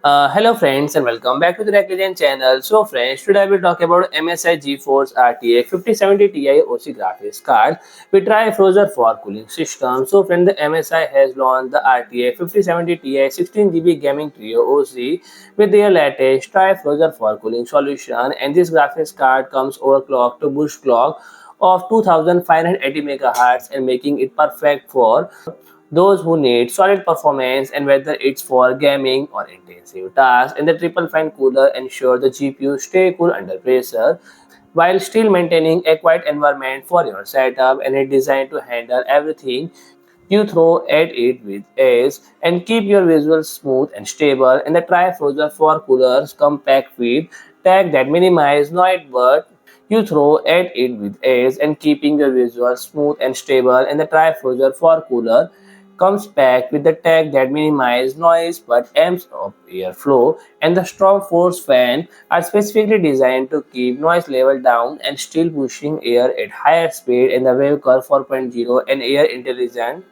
Hello friends and welcome back to the Recognition channel. So friends, today I will talk about MSI GeForce RTX 5070 Ti OC graphics card with TRI FROZR for cooling system. So friends, the MSI has launched the RTX 5070 Ti 16GB gaming trio OC with their latest TRI FROZR for cooling solution, and this graphics card comes overclocked to boost clock of 2580 MHz and making it perfect for those who need solid performance, and whether it's for gaming or intensive tasks. And the triple fan cooler ensures the GPU stay cool under pressure while still maintaining a quiet environment for your setup, and it's designed to handle everything you throw at it with ease and keep your visuals smooth and stable. And the tri-frozer for coolers compact with tag that minimize noise but you throw at it with ease and keeping your visuals smooth and stable. And the tri-frozer for cooler comes packed with the tag that minimize noise but amps up airflow, and the STORMFORCE fan are specifically designed to keep noise level down and still pushing air at higher speed. And the wave curve 4.0 and air intelligent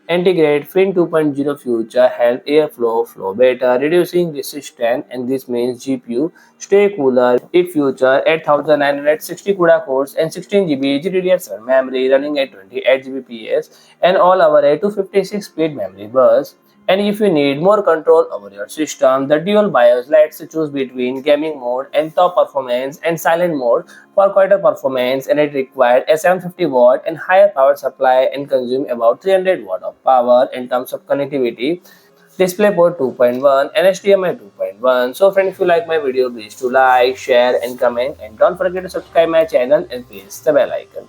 Antegrade Fin 2.0 feature help airflow flow better, reducing resistance, and this means GPU stay cooler. It features 8960 CUDA cores and 16GB GDDR7 memory running at 28 Gbps and all over a 256 speed memory bus. And if you need more control over your system, the dual BIOS lets you choose between gaming mode and top performance and silent mode for quieter performance, and it required a 750 watt and higher power supply and consume about 300 watt of power. In terms of connectivity, DisplayPort 2.1 and HDMI 2.1. So friends, if you like my video, please to like, share and comment, and don't forget to subscribe my channel and press the bell icon.